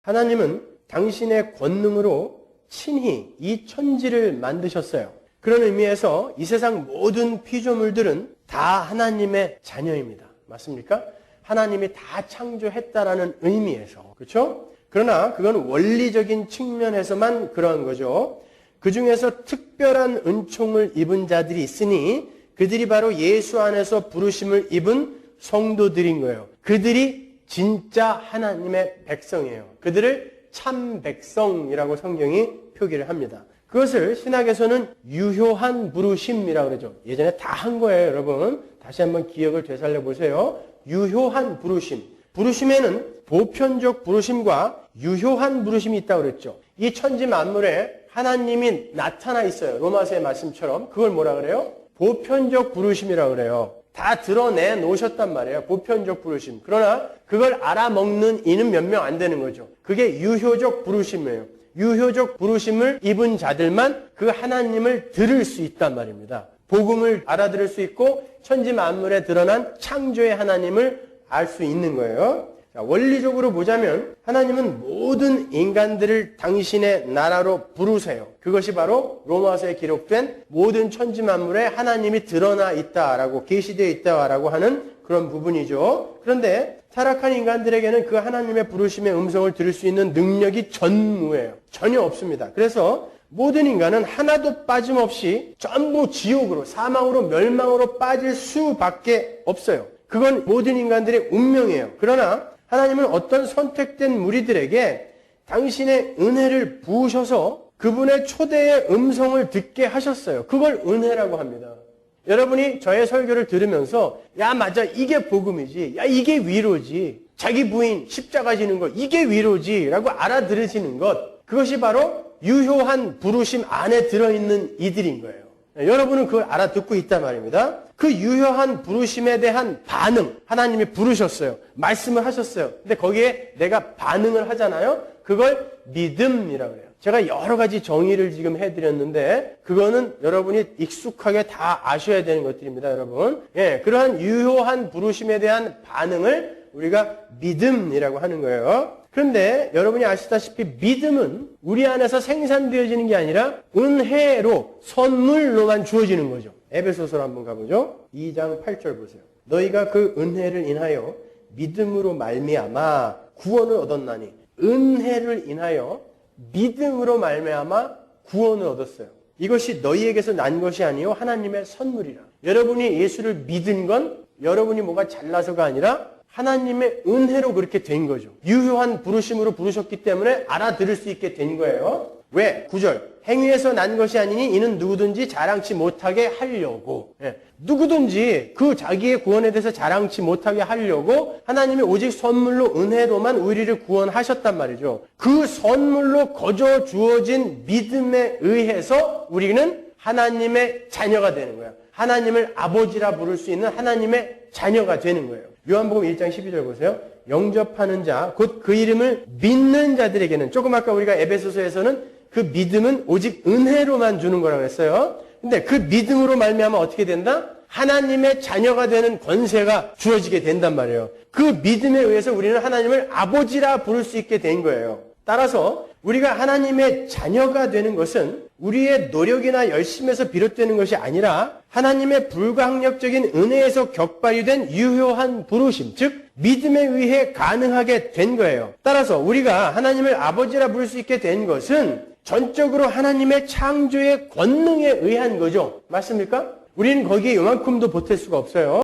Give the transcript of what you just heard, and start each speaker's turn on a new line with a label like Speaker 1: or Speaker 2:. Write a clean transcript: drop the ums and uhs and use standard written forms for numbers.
Speaker 1: 하나님은 당신의 권능으로 친히 이 천지를 만드셨어요. 그런 의미에서 이 세상 모든 피조물들은 다 하나님의 자녀입니다. 맞습니까? 하나님이 다 창조했다라는 의미에서. 그렇죠? 그러나 그건 원리적인 측면에서만 그러한 거죠. 그 중에서 특별한 은총을 입은 자들이 있으니 그들이 바로 예수 안에서 부르심을 입은 성도들인 거예요. 그들이 진짜 하나님의 백성이에요. 그들을 참 백성이라고 성경이 표기를 합니다. 그것을 신학에서는 유효한 부르심이라고 그러죠. 예전에 다 한 거예요, 여러분. 다시 한번 기억을 되살려 보세요. 유효한 부르심. 부르심에는 보편적 부르심과 유효한 부르심이 있다고 그랬죠. 이 천지 만물에 하나님이 나타나 있어요. 로마서의 말씀처럼. 그걸 뭐라 그래요? 보편적 부르심이라고 그래요. 다 드러내 놓으셨단 말이에요. 보편적 부르심. 그러나 그걸 알아먹는 이는 몇 명 안 되는 거죠. 그게 유효적 부르심이에요. 유효적 부르심을 입은 자들만 그 하나님을 들을 수 있단 말입니다. 복음을 알아들을 수 있고 천지 만물에 드러난 창조의 하나님을 알 수 있는 거예요. 자, 원리적으로 보자면 하나님은 모든 인간들을 당신의 나라로 부르세요. 그것이 바로 로마서에 기록된 모든 천지 만물에 하나님이 드러나 있다라고 계시되어 있다라고 하는 그런 부분이죠. 그런데 타락한 인간들에게는 그 하나님의 부르심의 음성을 들을 수 있는 능력이 전무해요. 전혀 없습니다. 그래서 모든 인간은 하나도 빠짐없이 전부 지옥으로, 사망으로, 멸망으로 빠질 수밖에 없어요. 그건 모든 인간들의 운명이에요. 그러나 하나님은 어떤 선택된 무리들에게 당신의 은혜를 부으셔서 그분의 초대의 음성을 듣게 하셨어요. 그걸 은혜라고 합니다. 여러분이 저의 설교를 들으면서 야 맞아 이게 복음이지, 야 이게 위로지, 자기 부인 십자가 지는 거 이게 위로지 라고 알아들으시는 것, 그것이 바로 유효한 부르심 안에 들어있는 이들인 거예요. 여러분은 그걸 알아듣고 있단 말입니다. 그 유효한 부르심에 대한 반응, 하나님이 부르셨어요. 말씀을 하셨어요. 근데 거기에 내가 반응을 하잖아요. 그걸 믿음이라고 해요. 제가 여러 가지 정의를 지금 해드렸는데 그거는 여러분이 익숙하게 다 아셔야 되는 것들입니다, 여러분. 예, 그러한 유효한 부르심에 대한 반응을 우리가 믿음이라고 하는 거예요. 그런데 여러분이 아시다시피 믿음은 우리 안에서 생산되어지는 게 아니라 은혜로, 선물로만 주어지는 거죠. 에베소서로 한번 가보죠. 2장 8절 보세요. 너희가 그 은혜를 인하여 믿음으로 말미암아 구원을 얻었나니, 은혜를 인하여 믿음으로 말미암아 구원을 얻었어요. 이것이 너희에게서 난 것이 아니요 하나님의 선물이라. 여러분이 예수를 믿은 건 여러분이 뭐가 잘나서가 아니라 하나님의 은혜로 그렇게 된 거죠. 유효한 부르심으로 부르셨기 때문에 알아들을 수 있게 된 거예요. 왜? 9절. 행위에서 난 것이 아니니 이는 누구든지 자랑치 못하게 하려고. 예. 누구든지 그 자기의 구원에 대해서 자랑치 못하게 하려고 하나님이 오직 선물로 은혜로만 우리를 구원하셨단 말이죠. 그 선물로 거저 주어진 믿음에 의해서 우리는 하나님의 자녀가 되는 거예요. 하나님을 아버지라 부를 수 있는 하나님의 자녀가 되는 거예요. 요한복음 1장 12절 보세요. 영접하는 자, 곧 그 이름을 믿는 자들에게는, 조금 아까 우리가 에베소서에서는 그 믿음은 오직 은혜로만 주는 거라고 했어요. 근데 그 믿음으로 말미암아 어떻게 된다? 하나님의 자녀가 되는 권세가 주어지게 된단 말이에요. 그 믿음에 의해서 우리는 하나님을 아버지라 부를 수 있게 된 거예요. 따라서 우리가 하나님의 자녀가 되는 것은 우리의 노력이나 열심에서 비롯되는 것이 아니라 하나님의 불가항력적인 은혜에서 격발이 된 유효한 부르심, 즉 믿음에 의해 가능하게 된 거예요. 따라서 우리가 하나님을 아버지라 부를 수 있게 된 것은 전적으로 하나님의 창조의 권능에 의한 거죠. 맞습니까? 우리는 거기에 요만큼도 보탤 수가 없어요.